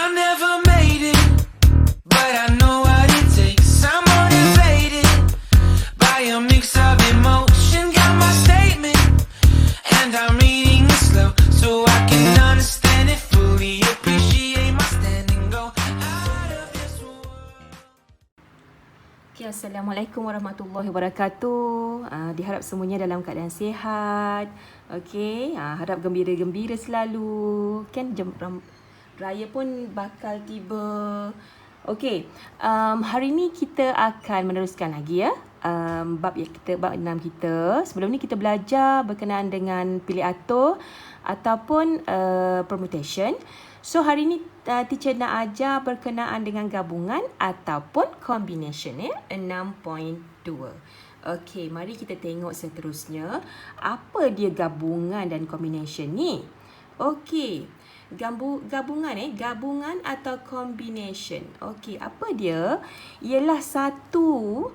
I never made it, but I know what it takes. I'm motivated by a mix of emotion. Got my statement, and I'm reading it slow so I can understand it fully. Appreciate my standing, go out of this world. Okay, Assalamualaikum warahmatullahi wabarakatuh. Diharap semuanya dalam keadaan sihat. Okay, harap gembira-gembira selalu. Kan raya pun bakal tiba. Okay, hari ni kita akan meneruskan lagi ya. Bab 6 kita. Sebelum ni kita belajar berkenaan dengan pilih atur ataupun permutation. So hari ni teacher nak ajar berkenaan dengan gabungan ataupun combination ya, 6.2. Okey, mari kita tengok seterusnya apa dia gabungan dan combination ni. Okey, gabungan atau combination. Okey, apa dia? Ialah satu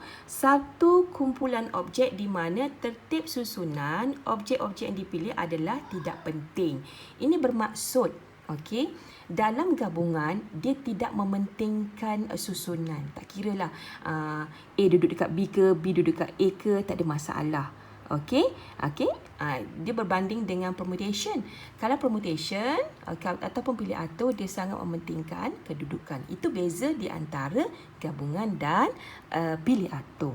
kumpulan objek di mana tertib susunan objek-objek yang dipilih adalah tidak penting. Ini bermaksud, okey, dalam gabungan dia tidak mementingkan susunan. Tak kiralah A duduk dekat B ke, B duduk dekat A ke, tak ada masalah. Okey, dia berbanding dengan permutation. Kalau permutation ataupun pilih atur, dia sangat mementingkan kedudukan. Itu beza di antara gabungan dan pilih atur.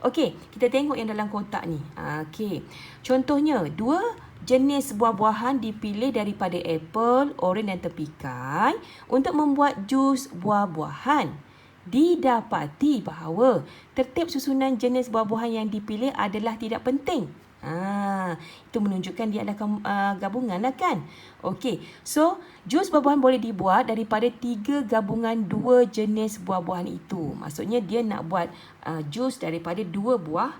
Okey, kita tengok yang dalam kotak ni. Okey, contohnya dua jenis buah-buahan dipilih daripada apple, oren dan tepikai untuk membuat jus buah-buahan. Didapati bahawa tertib susunan jenis buah-buahan yang dipilih adalah tidak penting. Itu menunjukkan dia adalah gabungan lah kan. Okey, so jus buah-buahan boleh dibuat daripada 3 gabungan 2 jenis buah-buahan itu. Maksudnya dia nak buat jus daripada 2 buah.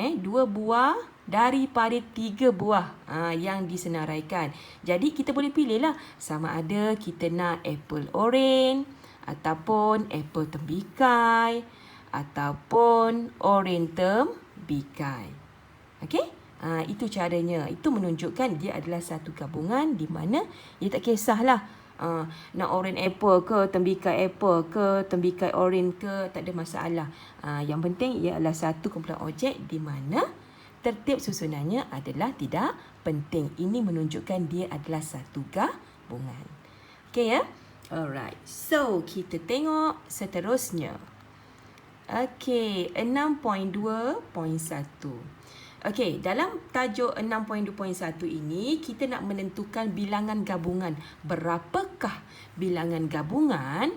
2 buah daripada 3 buah yang disenaraikan. Jadi kita boleh pilih lah sama ada kita nak apple oren ataupun apple tembikai ataupun oren tembikai. Okey? Itu caranya. Itu menunjukkan dia adalah satu gabungan di mana dia tak kisahlah nak oren apple ke, tembikai apple ke, tembikai oren ke, tak ada masalah. Yang penting ia adalah satu kumpulan objek di mana tertib susunannya adalah tidak penting. Ini menunjukkan dia adalah satu gabungan. Okey ya? Alright. So, kita tengok seterusnya. Okey, 6.2.1. Okey, dalam tajuk 6.2.1 ini, kita nak menentukan bilangan gabungan. Berapakah bilangan gabungan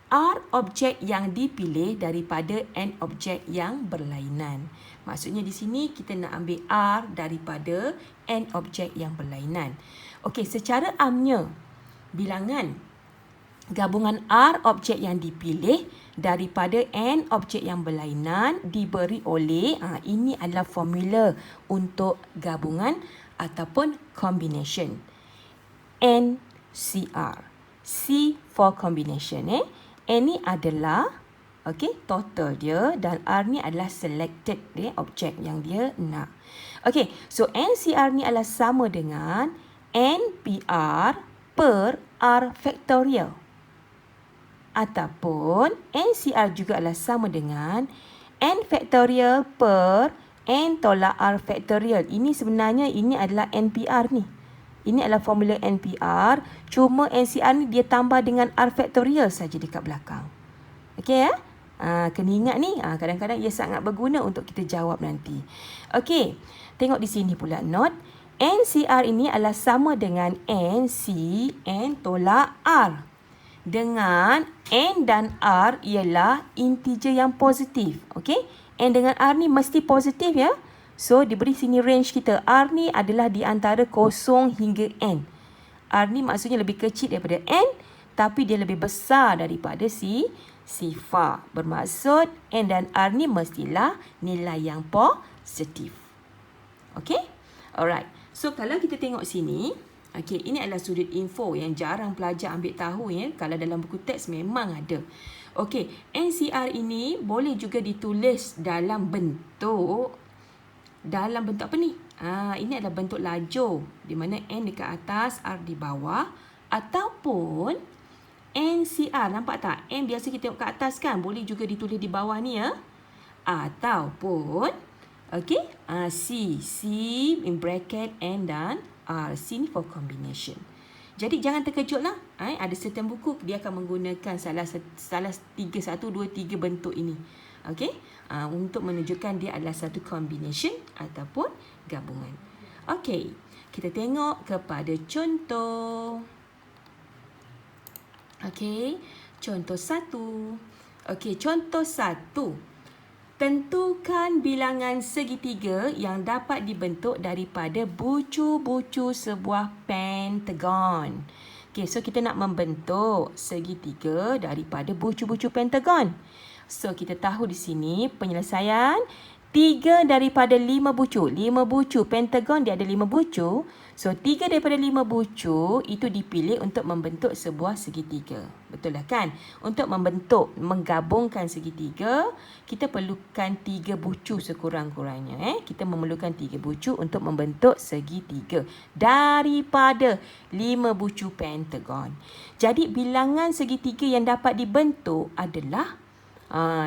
R objek yang dipilih daripada N objek yang berlainan. Maksudnya di sini kita nak ambil R daripada N objek yang berlainan. Okey, secara amnya bilangan gabungan R objek yang dipilih daripada N objek yang berlainan diberi oleh, ini adalah formula untuk gabungan ataupun combination. NCR. C for combination. N ni adalah total dia dan R ni adalah selected objek yang dia nak. Okey, so NCR ni adalah sama dengan NPR per R factorial. Ataupun NCR juga adalah sama dengan N factorial per N tolak R factorial. Ini sebenarnya ini adalah NPR ni. Ini adalah formula NPR. Cuma NCR ni dia tambah dengan R factorial saja dekat belakang. Okey ya? Kena ingat ni. Kadang-kadang ia sangat berguna untuk kita jawab nanti. Okey. Tengok di sini pula note. NCR ini adalah sama dengan NC N tolak R. Dengan N dan R ialah integer yang positif. Okey? N dengan R ni mesti positif ya. So, diberi sini range kita. R ni adalah di antara 0 hingga N. R ni maksudnya lebih kecil daripada N, tapi dia lebih besar daripada sifar. Bermaksud N dan R ni mestilah nilai yang positif. Okey? Alright. So, kalau kita tengok sini, okey, ini adalah sudut info yang jarang pelajar ambil tahu ya. Kalau dalam buku teks memang ada. Okey, NCR ini boleh juga ditulis dalam bentuk apa ni? Ini adalah bentuk lajur di mana N dekat atas, R di bawah, ataupun NCR. Nampak tak? N biasa kita tengok kat atas kan? Boleh juga ditulis di bawah ni ya. Ataupun, okey, C. C in bracket N dan R. C ni for combination. Jadi jangan terkejut lah. Ada certain buku dia akan menggunakan salah 3, 1, 2, 3 bentuk ini. Okey, untuk menunjukkan dia adalah satu combination ataupun gabungan. Okey, kita tengok kepada contoh. Okey, contoh 1. Okey, contoh 1. Tentukan bilangan segitiga yang dapat dibentuk daripada bucu-bucu sebuah pentagon. Okey, so kita nak membentuk segitiga daripada bucu-bucu pentagon. So, kita tahu di sini penyelesaian 3 daripada 5 bucu. 5 bucu pentagon dia ada 5 bucu. So, 3 daripada 5 bucu itu dipilih untuk membentuk sebuah segitiga. Betul lah kan? Untuk menggabungkan segitiga, kita perlukan 3 bucu sekurang-kurangnya. Kita memerlukan 3 bucu untuk membentuk segitiga daripada 5 bucu pentagon. Jadi, bilangan segitiga yang dapat dibentuk adalah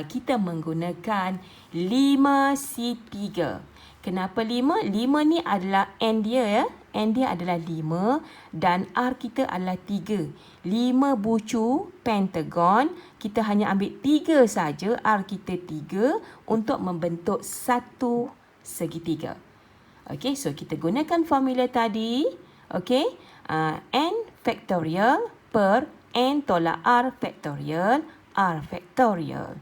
kita menggunakan 5C3. Kenapa 5? 5 ni adalah N dia ya. N dia adalah 5 dan R kita adalah 3. 5 bucu pentagon, kita hanya ambil 3 saja, R kita 3 untuk membentuk satu segitiga. Okey, so kita gunakan formula tadi. Okey, N factorial per N tolak R factorial. R factorial.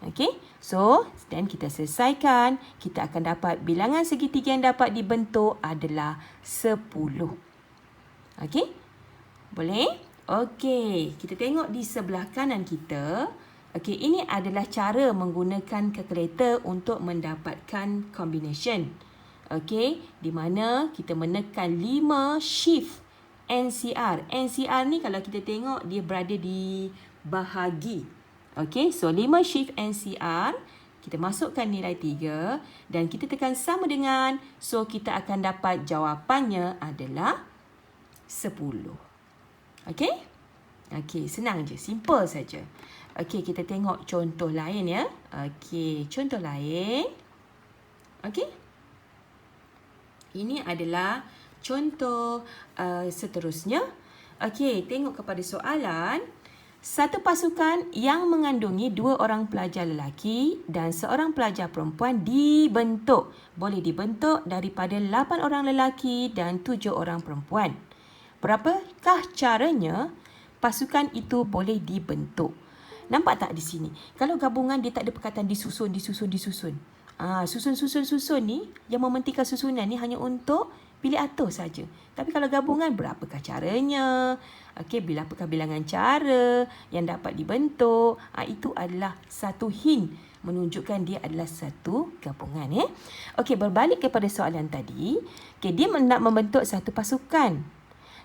Okey, so dan kita selesaikan, kita akan dapat bilangan segitiga yang dapat dibentuk adalah 10. Okey, boleh? Okey, kita tengok di sebelah kanan kita. Okey, ini adalah cara menggunakan kalkulator untuk mendapatkan combination. Okey, di mana kita menekan 5 shift NCR. NCR ni kalau kita tengok dia berada di bahagi. Okey, so 5 shift NCR, kita masukkan nilai 3 dan kita tekan sama dengan, so kita akan dapat jawapannya adalah 10. Okey? Okey, senang je, simple saja. Okey, kita tengok contoh lain ya. Okey, contoh lain. Okey? Ini adalah contoh seterusnya. Okey, tengok kepada soalan. Satu pasukan yang mengandungi 2 orang pelajar lelaki dan seorang pelajar perempuan dibentuk. Boleh dibentuk daripada 8 orang lelaki dan 7 orang perempuan. Berapakah caranya pasukan itu boleh dibentuk? Nampak tak di sini? Kalau gabungan dia tak ada perkataan disusun. Susun ni, yang mementingkan susunan ni hanya untuk pilih atur saja. Tapi kalau gabungan, berapakah caranya? Okey, apakah bilangan cara yang dapat dibentuk? Itu adalah satu hint menunjukkan dia adalah satu gabungan. Okey, berbalik kepada soalan tadi. Okey, dia nak membentuk satu pasukan.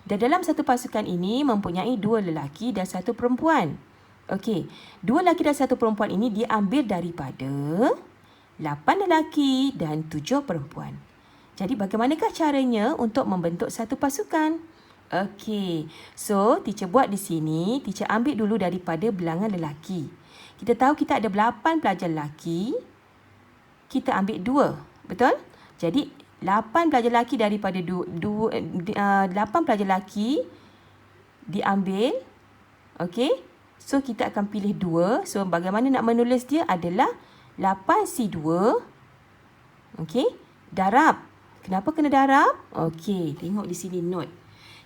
Dan dalam satu pasukan ini mempunyai 2 lelaki dan 1 perempuan. Okey, 2 lelaki dan 1 perempuan ini diambil daripada 8 lelaki dan 7 perempuan. Jadi bagaimanakah caranya untuk membentuk satu pasukan? Okey, so teacher buat di sini, teacher ambil dulu daripada bilangan lelaki. Kita tahu kita ada 8 pelajar lelaki, kita ambil 2, betul? Jadi 8 pelajar lelaki daripada 8 pelajar lelaki diambil. Okey, so kita akan pilih 2. So bagaimana nak menulis dia adalah 8C2. Okey, darab. Kenapa kena darab? Okey, tengok di sini note.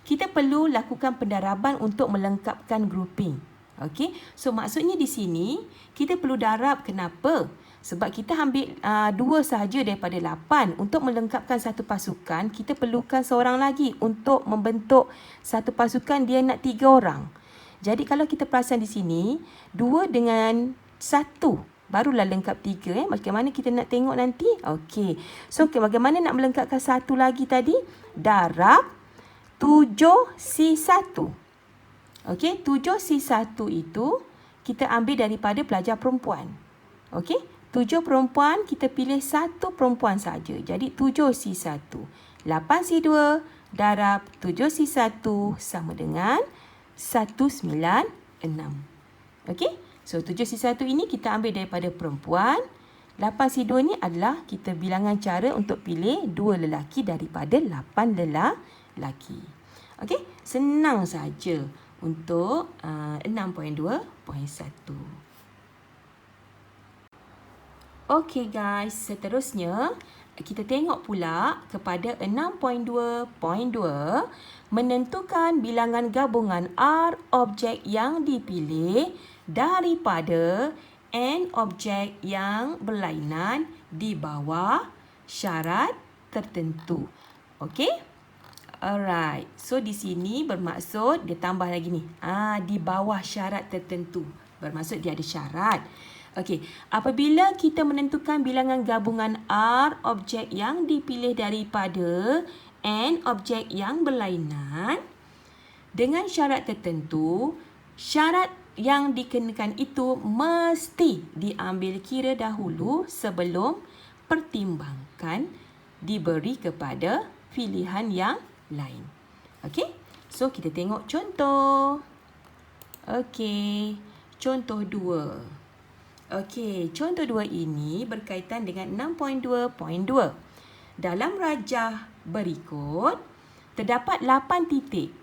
Kita perlu lakukan pendaraban untuk melengkapkan grouping. Okey, so maksudnya di sini kita perlu darab. Kenapa? Sebab kita ambil 2 sahaja daripada 8. Untuk melengkapkan satu pasukan, kita perlukan seorang lagi. Untuk membentuk satu pasukan, dia nak 3 orang. Jadi kalau kita perasan di sini, 2 dengan 1. Barulah lengkap 3. Bagaimana kita nak tengok nanti? Okey. So, bagaimana nak melengkapkan satu lagi tadi? Darab 7C1. Okey, 7C1 itu kita ambil daripada pelajar perempuan. Okey, 7 perempuan, kita pilih 1 perempuan saja. Jadi 7C1. 8C2 darab 7C1 sama dengan 196. 6. Okey? So 7C1 ini kita ambil daripada perempuan. 8C2 ni adalah kita bilangan cara untuk pilih 2 lelaki daripada 8 lelaki. Okey? Senang saja untuk 6.2.1. Okey guys, seterusnya kita tengok pula kepada 6.2.2, menentukan bilangan gabungan R objek yang dipilih daripada N objek yang berlainan di bawah syarat tertentu. Okey? Alright. So di sini bermaksud dia tambah lagi ni. Di bawah syarat tertentu. Bermaksud dia ada syarat. Okey, apabila kita menentukan bilangan gabungan R objek yang dipilih daripada N objek yang berlainan dengan syarat tertentu, syarat yang dikenakan itu mesti diambil kira dahulu sebelum pertimbangkan diberi kepada pilihan yang lain. Okey, so kita tengok contoh. Okey, contoh 2. Okey, contoh 2 ini berkaitan dengan 6.2.2. Dalam rajah berikut, terdapat 8 titik.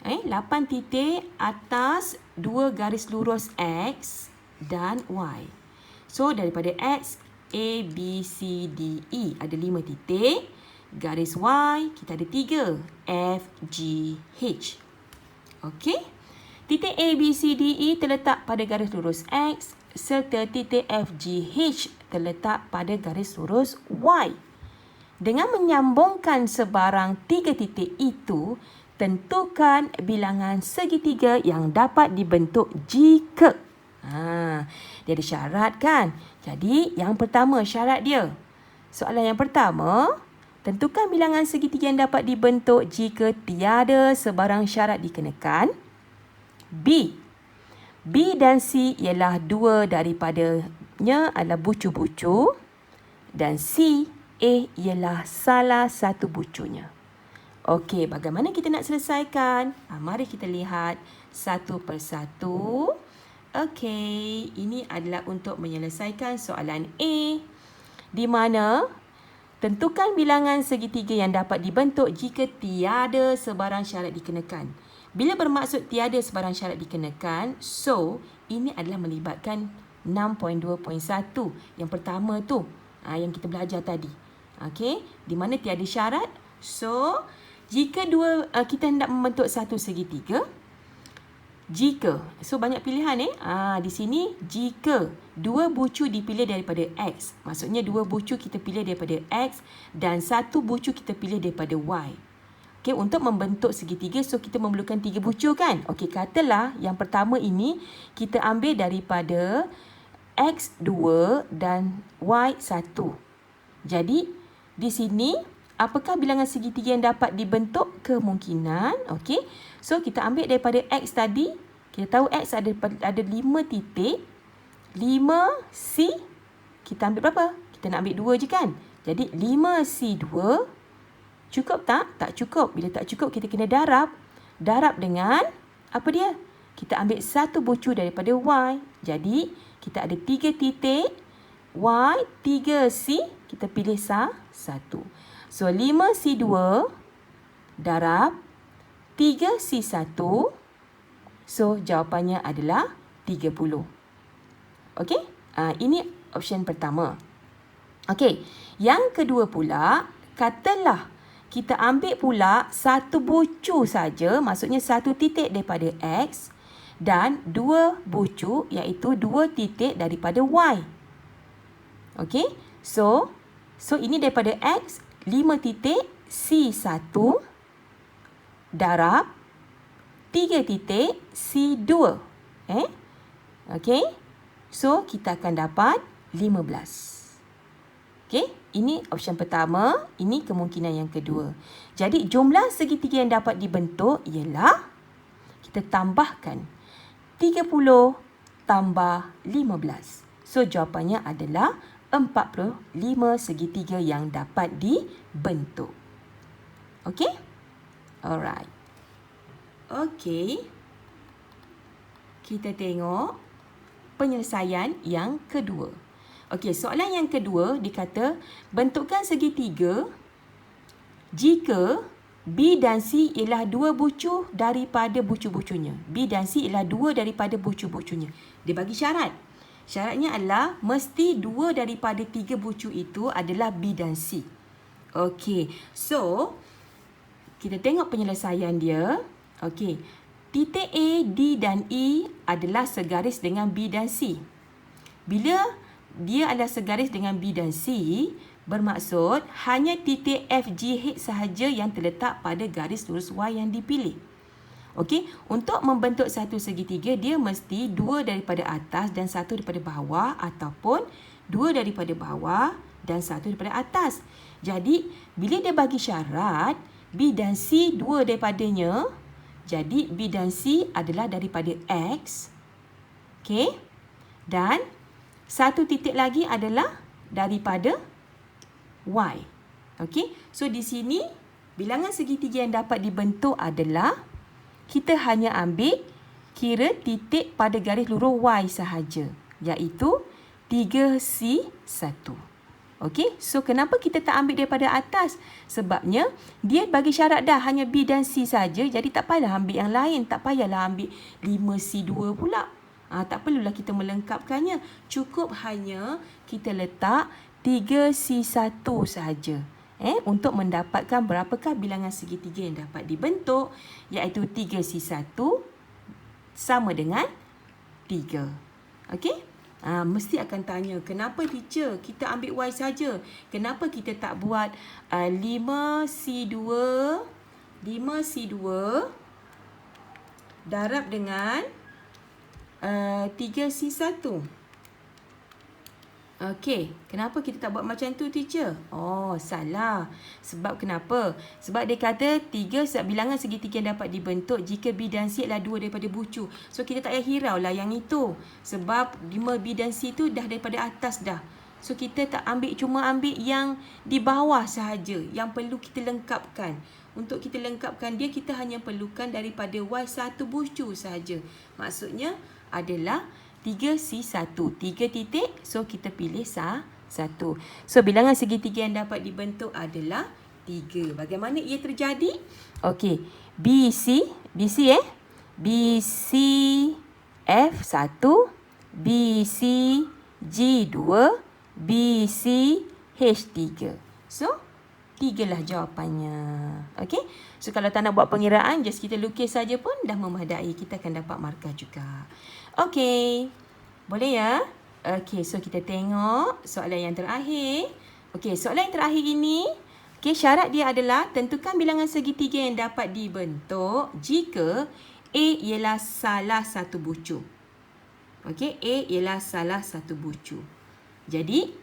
8 titik atas 2 garis lurus X dan Y. So, daripada X, A, B, C, D, E ada 5 titik. Garis Y, kita ada 3. F, G, H. Okey. Titik A, B, C, D, E terletak pada garis lurus X serta titik F, G, H terletak pada garis lurus Y. Dengan menyambungkan sebarang 3 titik itu, tentukan bilangan segitiga yang dapat dibentuk jika. Dia ada syarat kan? Jadi, yang pertama syarat dia. Soalan yang pertama, tentukan bilangan segitiga yang dapat dibentuk jika tiada sebarang syarat dikenakan. B dan C ialah 2 daripadanya adalah bucu-bucu. Dan C, A ialah salah satu bucunya. Okey, bagaimana kita nak selesaikan? Mari kita lihat satu persatu. Okey, ini adalah untuk menyelesaikan soalan A, di mana tentukan bilangan segitiga yang dapat dibentuk jika tiada sebarang syarat dikenakan. Bila bermaksud tiada sebarang syarat dikenakan, so ini adalah melibatkan 6.2.1. Yang pertama tu, yang kita belajar tadi. Okey, di mana tiada syarat. So, jika kita hendak membentuk satu segitiga, so banyak pilihan di sini jika 2 bucu dipilih daripada X. Maksudnya 2 bucu kita pilih daripada X dan 1 bucu kita pilih daripada Y. Okey, untuk membentuk segitiga, so kita memerlukan 3 bucu kan? Okey, katalah yang pertama ini kita ambil daripada X2 dan Y1. Jadi, di sini apakah bilangan segitiga yang dapat dibentuk? Kemungkinan. Okey, so kita ambil daripada X tadi. Kita tahu X ada 5 titik. 5C, kita ambil berapa? Kita nak ambil 2 je kan? Jadi, 5C2 cukup tak? Tak cukup. Bila tak cukup, kita kena darab. Darab dengan, apa dia? Kita ambil 1 bucu daripada Y. Jadi, kita ada 3 titik. Y, 3C, kita pilih 1. So, 5C2 darab 3C1. So, jawapannya adalah 30. Okey? Ini option pertama. Okey. Yang kedua pula, katalah kita ambil pula 1 bucu saja, maksudnya 1 titik daripada X dan 2 bucu iaitu 2 titik daripada Y. Okey? So ini daripada X 5 titik C1 darab 3 titik C2. Okey? So kita akan dapat 15. Okey, ini option pertama, ini kemungkinan yang kedua. Jadi jumlah segitiga yang dapat dibentuk ialah kita tambahkan 30 tambah 15. So jawapannya adalah 45 segitiga yang dapat dibentuk. Okey? Alright. Okey. kita tengok penyelesaian yang kedua. Okey, soalan yang kedua dikata bentukkan segitiga jika B dan C ialah dua bucu daripada bucu-bucunya. B dan C ialah dua daripada bucu-bucunya. Dia bagi syarat. Syaratnya adalah mesti dua daripada tiga bucu itu adalah B dan C. Okey, so kita tengok penyelesaian dia. Okey, titik A, D dan E adalah segaris dengan B dan C. Bila dia adalah segaris dengan B dan C, bermaksud hanya titik F, G, H sahaja yang terletak pada garis lurus Y yang dipilih. Okey, untuk membentuk satu segitiga, dia mesti dua daripada atas dan satu daripada bawah ataupun dua daripada bawah dan satu daripada atas. Jadi, bila dia bagi syarat B dan C dua daripadanya, jadi B dan C adalah daripada X. Okey, dan satu titik lagi adalah daripada Y. Okey, so di sini bilangan segitiga yang dapat dibentuk adalah kita hanya ambil kira titik pada garis lurus Y sahaja, iaitu 3C1. Okey, so kenapa kita tak ambil daripada atas? Sebabnya dia bagi syarat dah hanya B dan C saja, jadi tak payahlah ambil yang lain, tak payahlah ambil 5C2 pula. Tak perlulah kita melengkapkannya. Cukup hanya kita letak 3C1 sahaja. Untuk mendapatkan berapakah bilangan segitiga yang dapat dibentuk, iaitu 3C1 sama dengan 3. Okey? Mesti akan tanya, kenapa teacher kita ambil Y saja? Kenapa kita tak buat 5C2 darab dengan 3C1. Okey, kenapa kita tak buat macam tu teacher? Oh, salah. Sebab kenapa? Sebab dia kata 3 bilangan segitiga yang dapat dibentuk jika B dan C adalah dua daripada bucu. So kita tak payah hirau lah yang itu. Sebab 5B dan C tu dah daripada atas dah. So kita tak ambil, cuma ambil yang di bawah sahaja yang perlu kita lengkapkan. Untuk kita lengkapkan dia, kita hanya perlukan daripada Y satu bucu sahaja. Maksudnya adalah 3C1. 3 titik, so kita pilih 1. So bilangan segitiga yang dapat dibentuk adalah 3. Bagaimana ia terjadi? Okey, BC F1, BC G2, BC H3. So 3 lah jawapannya. Okey, so kalau tak nak buat pengiraan, just kita lukis saja pun dah memadai. Kita akan dapat markah juga. Okey, boleh ya? Okey, so kita tengok soalan yang terakhir. Okey, soalan yang terakhir ini, okey, syarat dia adalah tentukan bilangan segitiga yang dapat dibentuk jika A ialah salah satu bucu. Okey, A ialah salah satu bucu. Jadi,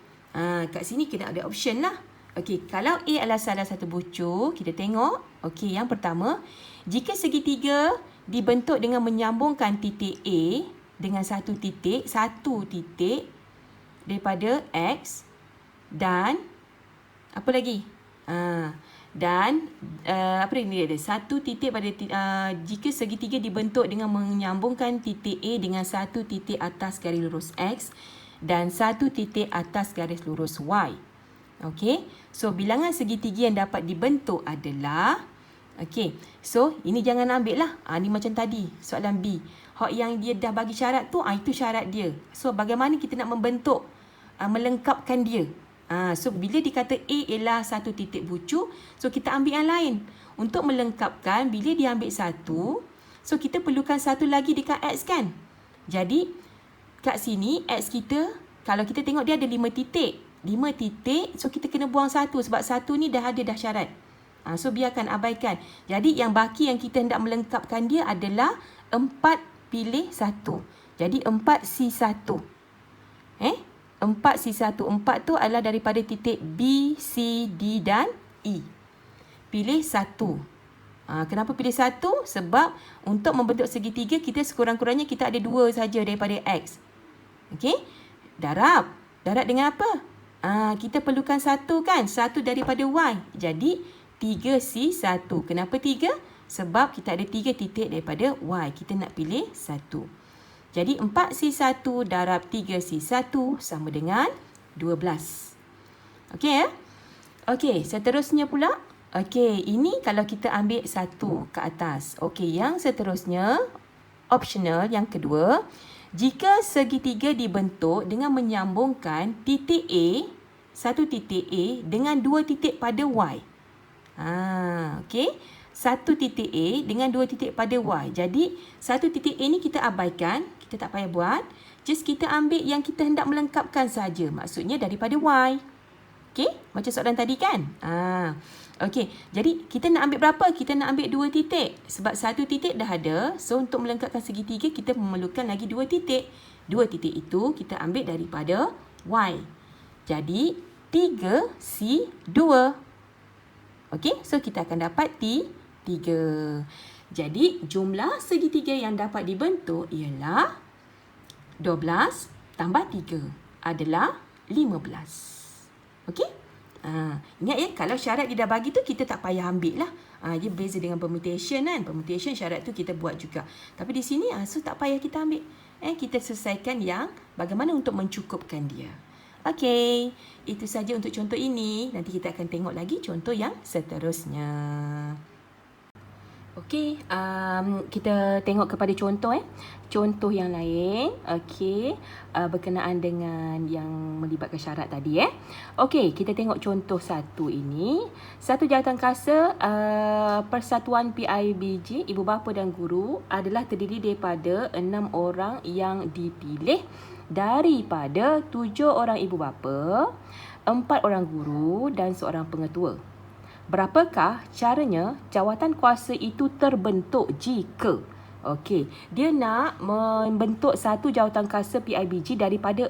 kat sini kena ada option lah. Okey, kalau A adalah salah satu bucu, kita tengok. Okey, yang pertama, jika segitiga dibentuk dengan menyambungkan titik A dengan satu titik daripada X dan apa lagi? Apa ini dia? Satu titik pada jika segitiga dibentuk dengan menyambungkan titik A dengan satu titik atas garis lurus X dan satu titik atas garis lurus Y. Okey, so bilangan segitiga yang dapat dibentuk adalah, okey, so ini jangan ambil lah. Ni macam tadi, soalan B. Hak yang dia dah bagi syarat tu, itu syarat dia. So bagaimana kita nak membentuk, melengkapkan dia? So bila dikata A ialah satu titik bucu, so kita ambil yang lain. Untuk melengkapkan, bila dia ambil satu, so kita perlukan satu lagi dekat X kan? Jadi kat sini X kita, kalau kita tengok dia ada 5 titik. 5 titik, so kita kena buang satu sebab satu ni dah ada dah syarat. So biarkan, abaikan. Jadi yang baki yang kita hendak melengkapkan dia adalah 4 pilih 1. Jadi 4C1. 4C1. 4 tu adalah daripada titik B, C, D dan E. Pilih 1. Kenapa pilih 1? Sebab untuk membentuk segitiga, kita sekurang-kurangnya kita ada 2 saja daripada X. Okey? Darab. Darab dengan apa? Kita perlukan 1 kan? 1 daripada Y. Jadi 3C1. Kenapa 3? Sebab kita ada 3 titik daripada Y. Kita nak pilih 1. Jadi 4C1 darab 3C1 sama dengan 12. Okey ya? Okey, seterusnya pula. Okey, ini kalau kita ambil 1 ke atas. Okey, yang seterusnya, optional yang kedua, jika segitiga dibentuk dengan menyambungkan titik A, satu titik A dengan 2 titik pada Y. Okey. 1 titik A dengan 2 titik pada Y. Jadi, 1 titik A ni kita abaikan. Kita tak payah buat. Just kita ambil yang kita hendak melengkapkan saja. Maksudnya daripada Y. Okey, macam soalan tadi kan? Okey, jadi kita nak ambil berapa? Kita nak ambil 2 titik. Sebab 1 titik dah ada. So, untuk melengkapkan segitiga, kita memerlukan lagi 2 titik. 2 titik itu kita ambil daripada Y. Jadi, 3C2. Okey, so kita akan dapat 3. Jadi, jumlah segitiga yang dapat dibentuk ialah 12 tambah 3 adalah 15. Okey? Ingat ya, kalau syarat dia dah bagi tu, kita tak payah ambil lah. Dia beza dengan permutation kan. Permutation syarat tu kita buat juga. Tapi di sini, so tak payah kita ambil. Kita selesaikan yang bagaimana untuk mencukupkan dia. Okey, itu saja untuk contoh ini. Nanti kita akan tengok lagi contoh yang seterusnya. Okey, kita tengok kepada contoh Contoh yang lain, okey, berkenaan dengan yang melibatkan syarat tadi Okey, kita tengok contoh 1 ini. Satu jawatankuasa persatuan PIBG, ibu bapa dan guru adalah terdiri daripada 6 orang yang dipilih daripada 7 orang ibu bapa, 4 orang guru dan seorang pengetua. Berapakah caranya jawatankuasa itu terbentuk jika? Okey, dia nak membentuk satu jawatankuasa PIBG daripada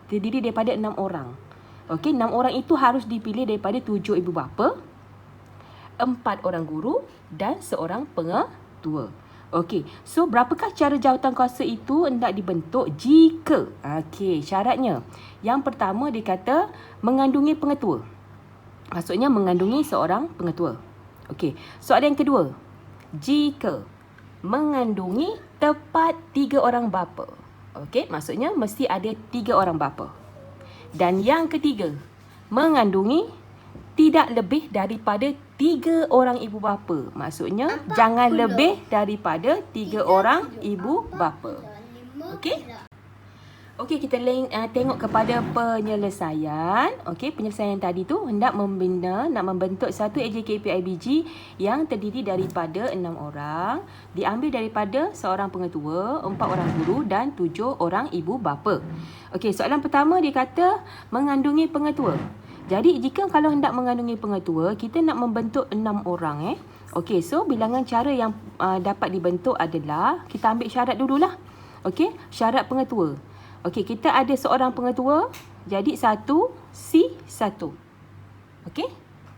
terdiri daripada 6 orang. Okey, 6 orang itu harus dipilih daripada 7 ibu bapa, 4 orang guru dan seorang pengetua. Okey, so berapakah cara jawatankuasa itu hendak dibentuk jika? Okey, syaratnya. Yang pertama dia kata mengandungi pengetua. Maksudnya mengandungi seorang pengetua. Okey, soalan yang kedua. Jika mengandungi tepat 3 orang bapa. Okey, maksudnya mesti ada 3 orang bapa. Dan yang ketiga, mengandungi tidak lebih daripada 3 orang ibu bapa. Maksudnya jangan lebih daripada 3 orang ibu bapa. Okey? Okey, kita tengok kepada penyelesaian. Okey, penyelesaian tadi tu hendak nak membentuk satu AJK PIBG yang terdiri daripada 6 orang, diambil daripada seorang pengetua, 4 orang guru dan 7 orang ibu bapa. Okey, soalan pertama dia kata mengandungi pengetua. Jadi, jika kalau hendak mengandungi pengetua, kita nak membentuk 6 orang Okey, so bilangan cara yang dapat dibentuk adalah kita ambil syarat dululah. Okey, syarat pengetua. Okey, kita ada seorang pengetua, jadi 1C1. Okey,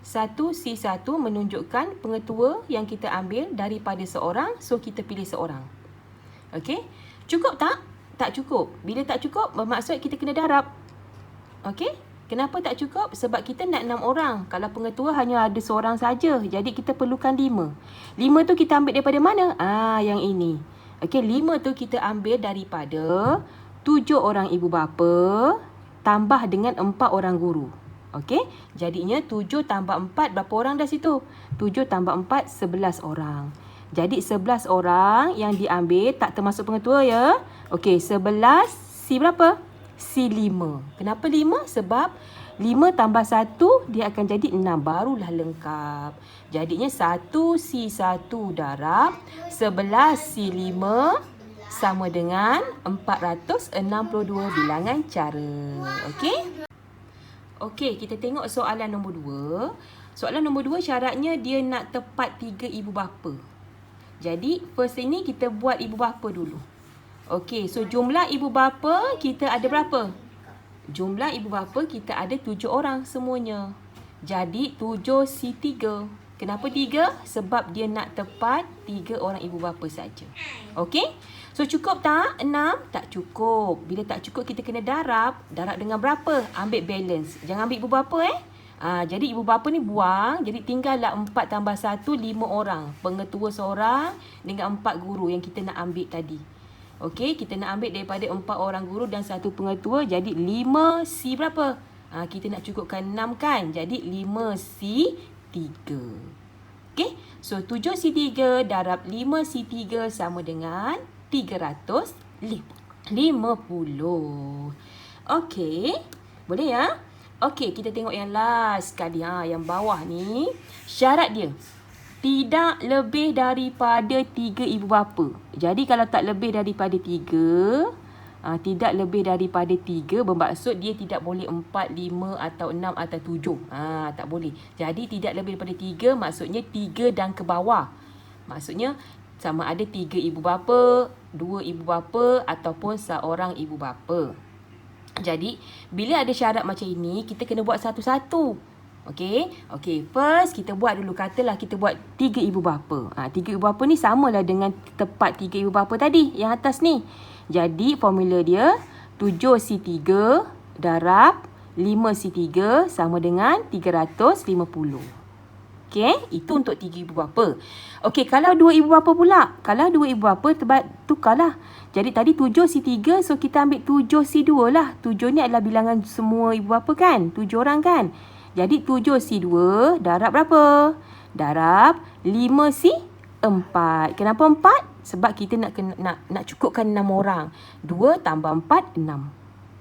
1C1 menunjukkan pengetua yang kita ambil daripada seorang, so kita pilih seorang. Okey, cukup tak? Tak cukup. Bila tak cukup, bermaksud kita kena darab. Okey, kenapa tak cukup? Sebab kita nak 6 orang. Kalau pengetua hanya ada seorang saja, jadi kita perlukan 5. 5 tu kita ambil daripada mana? Yang ini. Okey, 5 tu kita ambil daripada 7 orang ibu bapa tambah dengan 4 orang guru. Okey, jadinya 7 tambah 4, berapa orang dah situ? 7 tambah 4, 11 orang. Jadi 11 orang yang diambil, tak termasuk pengetua ya. Okey, 11, C berapa? C5. Kenapa 5? Sebab 5 tambah 1, dia akan jadi 6. Barulah lengkap. Jadinya 1C1 darab 11C5 sama dengan 462 bilangan cara. Okey? Okey, kita tengok soalan nombor 2. Soalan nombor 2 syaratnya dia nak tepat 3 ibu bapa. Jadi, first ini kita buat ibu bapa dulu. Okey, so jumlah ibu bapa kita ada berapa? Jumlah ibu bapa kita ada 7 orang semuanya. Jadi, 7C3. Kenapa 3? Sebab dia nak tepat 3 orang ibu bapa saja. Okey? So, cukup tak? 6? Tak cukup. Bila tak cukup, kita kena darab. Darab dengan berapa? Ambil balance. Jangan ambil ibu bapa jadi, ibu bapa ni buang. Jadi, tinggallah 4 tambah 1, 5 orang. Pengetua seorang dengan 4 guru yang kita nak ambil tadi. Okey, kita nak ambil daripada 4 orang guru dan 1 pengetua. Jadi 5C berapa? Kita nak cukupkan 6 kan? Jadi 5C3. Okey, so 7C3 darab 5C3 sama dengan 350. Okey, boleh ya? Okey, kita tengok yang last sekali. Yang bawah ni, syarat dia tidak lebih daripada 3 ibu bapa. Jadi kalau tak lebih daripada 3, tidak lebih daripada 3 bermaksud dia tidak boleh 4, 5 atau 6 atau 7. Tak boleh. Jadi tidak lebih daripada 3 maksudnya 3 dan ke bawah. Maksudnya sama ada 3 ibu bapa, 2 ibu bapa ataupun seorang ibu bapa. Jadi bila ada syarat macam ini, kita kena buat satu-satu. Okey, first kita buat dulu. Katalah kita buat 3 ibu bapa. 3 ibu bapa ni samalah dengan tepat 3 ibu bapa tadi yang atas ni. Jadi formula dia 7C3 darab 5C3 sama dengan 350. Okey, itu untuk 3 ibu bapa. Okey, kalau 2 ibu bapa pula. Kalau 2 ibu bapa tukarlah. Jadi tadi 7C3, so kita ambil 7C2 lah. 7 ni adalah bilangan semua ibu bapa kan? 7 orang kan? Jadi 7C2 darab berapa? Darab 5C4. Kenapa 4? Sebab kita nak cukupkan 6 orang. 2 tambah 4, 6.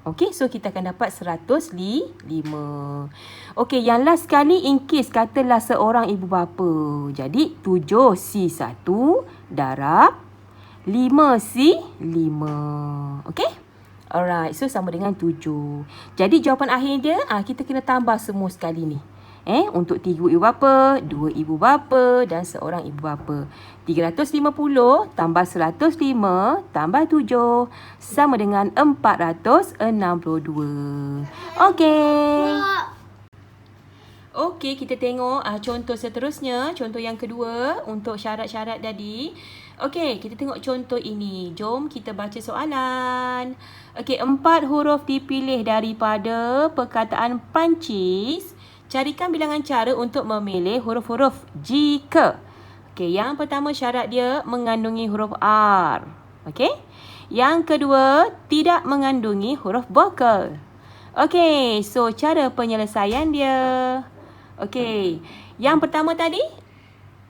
Okey, so kita akan dapat 105. Okey, yang last sekali in case katalah seorang ibu bapa. Jadi 7C1 darab 5C5. Okey? Alright, so sama dengan 7. Jadi jawapan akhir dia, kita kena tambah semua sekali ni. Untuk 3 ibu bapa, 2 ibu bapa dan seorang ibu bapa. 350 tambah 105 tambah 7 sama dengan 462. Okey. Okey, kita tengok contoh seterusnya. Contoh yang kedua untuk syarat-syarat tadi. Okey, kita tengok contoh ini. Jom kita baca soalan. Okey, 4 huruf dipilih daripada perkataan Perancis. Carikan bilangan cara untuk memilih huruf-huruf jika. Okey, yang pertama syarat dia mengandungi huruf R. Okey. Yang kedua, tidak mengandungi huruf vokal. Okey, so cara penyelesaian dia. Okey, yang pertama tadi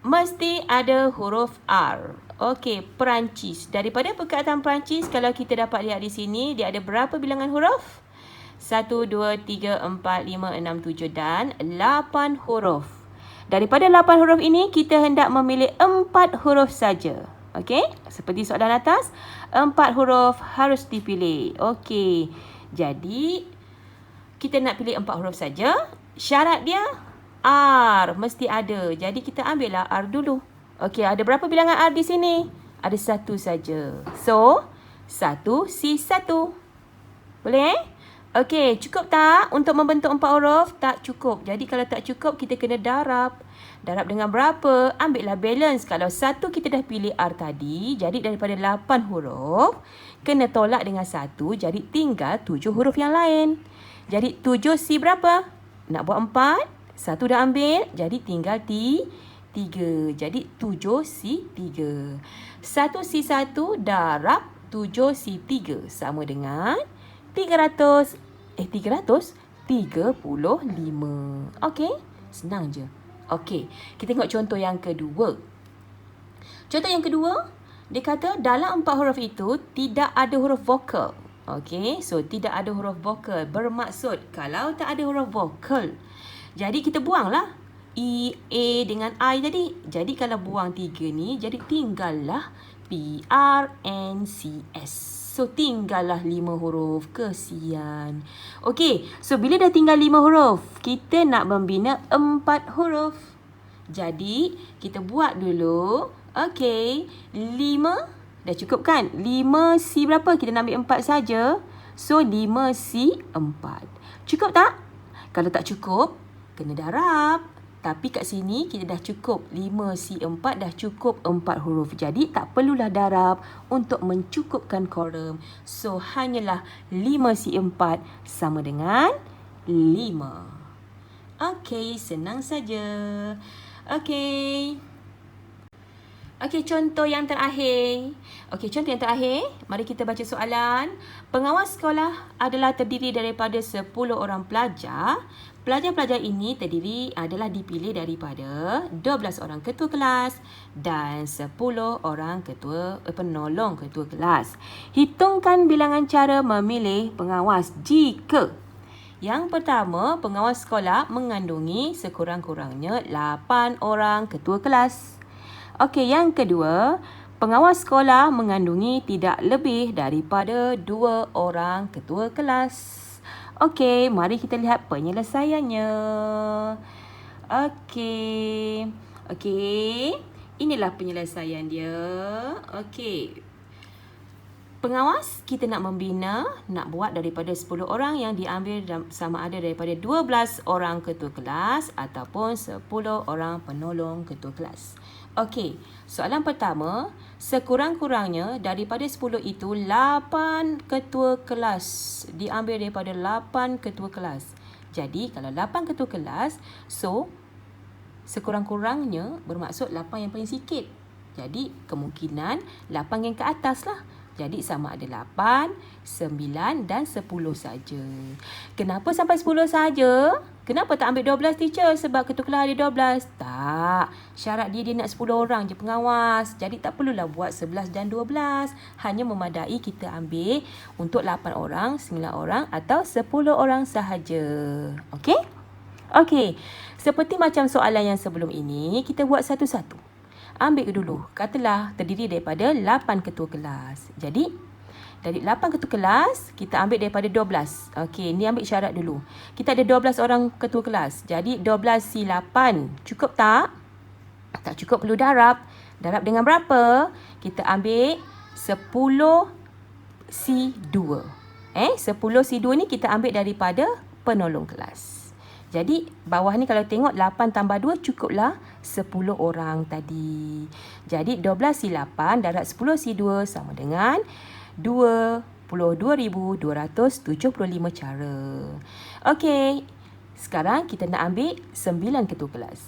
mesti ada huruf R. Okey, Perancis. Daripada perkataan Perancis, kalau kita dapat lihat di sini, dia ada berapa bilangan huruf? 1, 2, 3, 4, 5, 6, 7 dan 8 huruf. Daripada 8 huruf ini, kita hendak memilih 4 huruf saja. Okey, seperti soalan atas, 4 huruf harus dipilih. Okey, jadi kita nak pilih 4 huruf saja. Syarat dia R mesti ada. Jadi kita ambillah R dulu. Okey, ada berapa bilangan R di sini? Ada 1 saja. So, 1C1. Boleh? Okey, cukup tak untuk membentuk 4 huruf? Tak cukup. Jadi kalau tak cukup, kita kena darab. Darab dengan berapa? Ambillah balance. Kalau 1 kita dah pilih R tadi, jadi daripada 8 huruf, kena tolak dengan 1, jadi tinggal 7 huruf yang lain. Jadi 7C berapa? Nak buat 4, 1 dah ambil, jadi tinggal 3. Jadi 7C3. 1C1 darab 7C3 sama dengan 335. Okey, senang je. Okey, kita tengok contoh yang kedua. Contoh yang kedua, dia kata dalam 4 huruf itu tidak ada huruf vokal. Okey, so tidak ada huruf vokal. Bermaksud kalau tak ada huruf vokal, jadi kita buanglah E, A dengan I tadi. Jadi kalau buang 3 ni, jadi tinggallah P, R, N, C, S. So tinggallah 5 huruf. Kesian. Okey, so bila dah tinggal 5 huruf, kita nak membina 4 huruf. Jadi kita buat dulu. Okey, 5 dah cukup kan? 5C berapa? Kita nak ambil 4 saja. So 5C4. Cukup tak? Kalau tak cukup, kena darab. Tapi kat sini kita dah cukup 5C4, dah cukup 4 huruf. Jadi tak perlulah darab untuk mencukupkan kolom. So hanyalah 5C4 sama dengan 5. Okey, senang saja. Okey. Okey, contoh yang terakhir. Okey, contoh yang terakhir. Mari kita baca soalan. Pengawas sekolah adalah terdiri daripada 10 orang pelajar. Pelajar-pelajar ini adalah dipilih daripada 12 orang ketua kelas dan 10 orang penolong ketua kelas. Hitungkan bilangan cara memilih pengawas jika yang pertama, pengawas sekolah mengandungi sekurang-kurangnya 8 orang ketua kelas. Okey, yang kedua, pengawas sekolah mengandungi tidak lebih daripada 2 orang ketua kelas. Okey, mari kita lihat penyelesaiannya. Okey, inilah penyelesaian dia. Okey. Pengawas kita nak membina, nak buat daripada 10 orang yang diambil sama ada daripada 12 orang ketua kelas ataupun 10 orang penolong ketua kelas. Okey, soalan pertama, sekurang-kurangnya daripada 10 itu 8 ketua kelas. Diambil daripada 8 ketua kelas. Jadi kalau 8 ketua kelas, so sekurang-kurangnya bermaksud 8 yang paling sikit. Jadi kemungkinan 8 yang ke atas lah. Jadi sama ada 8, 9 dan 10 saja. Kenapa sampai 10 saja? Kenapa tak ambil 12 teacher? Sebab ketua kelas ada 12. Tak. Syarat dia nak 10 orang je pengawas. Jadi tak perlulah buat 11 dan 12. Hanya memadai kita ambil untuk 8 orang, 9 orang atau 10 orang sahaja. Okey? Okey. Seperti macam soalan yang sebelum ini, kita buat satu-satu. Ambil dulu. Katalah terdiri daripada 8 ketua kelas. Jadi, dari 8 ketua kelas, kita ambil daripada 12. Okey, ni ambil syarat dulu. Kita ada 12 orang ketua kelas. Jadi, 12C8. Cukup tak? Tak cukup, perlu darab. Darab dengan berapa? Kita ambil 10C2. 10C2 ni kita ambil daripada penolong kelas. Jadi, bawah ni kalau tengok 8 tambah 2 cukuplah 10 orang tadi. Jadi, 12C8 darab 10C2 sama dengan 22,275 cara. Okey, sekarang kita nak ambil 9 ketua kelas.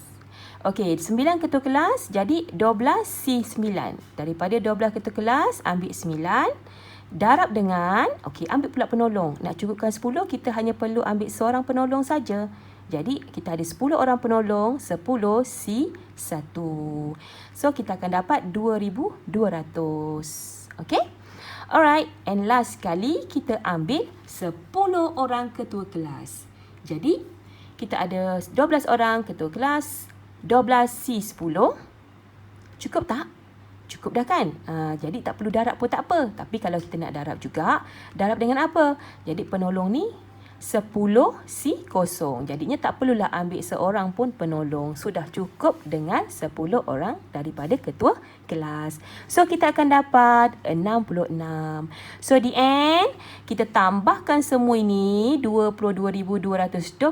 Okey, 9 ketua kelas, jadi 12C9. Daripada 12 ketua kelas, ambil 9. Darab dengan, okey, ambil pula penolong. Nak cukupkan 10, kita hanya perlu ambil seorang penolong saja. Jadi, kita ada 10 orang penolong, 10C1. So, kita akan dapat 2,200. Okey? Alright, and last sekali, kita ambil 10 orang ketua kelas. Jadi, kita ada 12 orang ketua kelas, 12C10. Cukup tak? Cukup dah kan? Jadi tak perlu darab pun tak apa. Tapi kalau kita nak darab juga, darab dengan apa? Jadi penolong ni 10C0. Jadinya tak perlulah ambil seorang pun penolong. Sudah cukup dengan 10 orang daripada ketua kelas. So kita akan dapat 66. So di end, kita tambahkan semua ini 22,275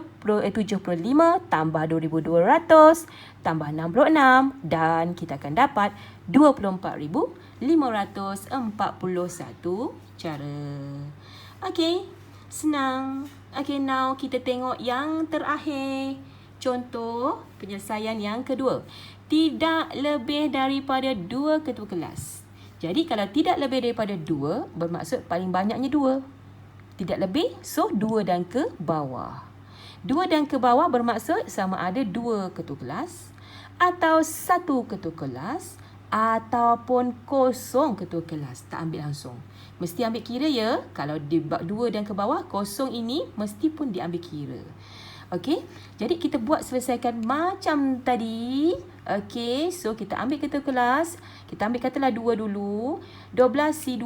tambah 2,200 tambah 66 dan kita akan dapat 24,541 cara. Okey, senang. Okey, now kita tengok yang terakhir. Contoh penyelesaian yang kedua. Tidak lebih daripada 2 ketua kelas. Jadi kalau tidak lebih daripada 2, bermaksud paling banyaknya 2. Tidak lebih, so 2 dan ke bawah. 2 dan ke bawah bermaksud sama ada 2 ketua kelas atau 1 ketua kelas ataupun kosong ketua kelas. Tak ambil langsung. Mesti ambil kira ya. Kalau 2 dan ke bawah, kosong ini mesti pun diambil kira. Okey. Jadi kita buat selesaikan macam tadi. Okey. So kita ambil ketua kelas. Kita ambil katalah 2 dulu. 12C2.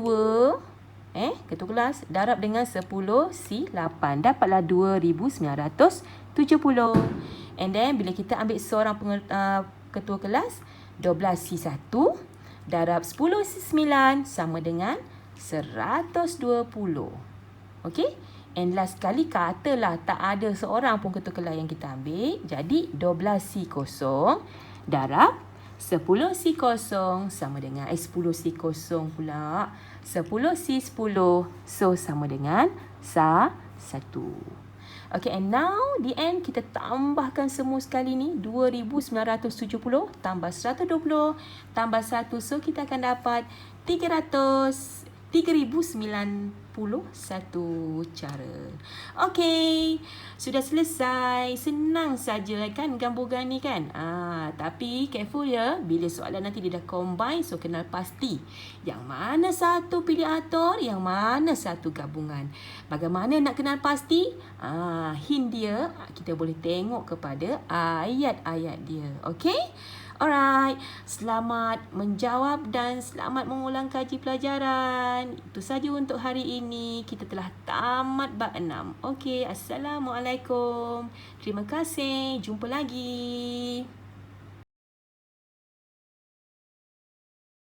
Ketua kelas darab dengan 10C8. Dapatlah 2,970. And then bila kita ambil seorang ketua kelas, 12C1 darab 10C9 sama dengan 120. Okey? And last sekali, katalah tak ada seorang pun ketua kelas yang kita ambil. Jadi 12C0 darab 10C0 sama dengan 10C0 pula 10C10. So sama dengan 1. Okay, and now the end kita tambahkan semua sekali ni 2970 tambah 120 tambah 1, so kita akan dapat 3091 cara. Okay, sudah selesai. Senang saja kan gabungan ni kan. Tapi careful ya, bila soalan nanti dia dah combine, so kenal pasti yang mana satu pilih ator, yang mana satu gabungan. Bagaimana nak kenal pasti? Hint dia kita boleh tengok kepada ayat-ayat dia. Okay? Alright, selamat menjawab dan selamat mengulang kaji pelajaran. Itu saja untuk hari ini. Kita telah tamat bab 6. Okey, Assalamualaikum. Terima kasih. Jumpa lagi.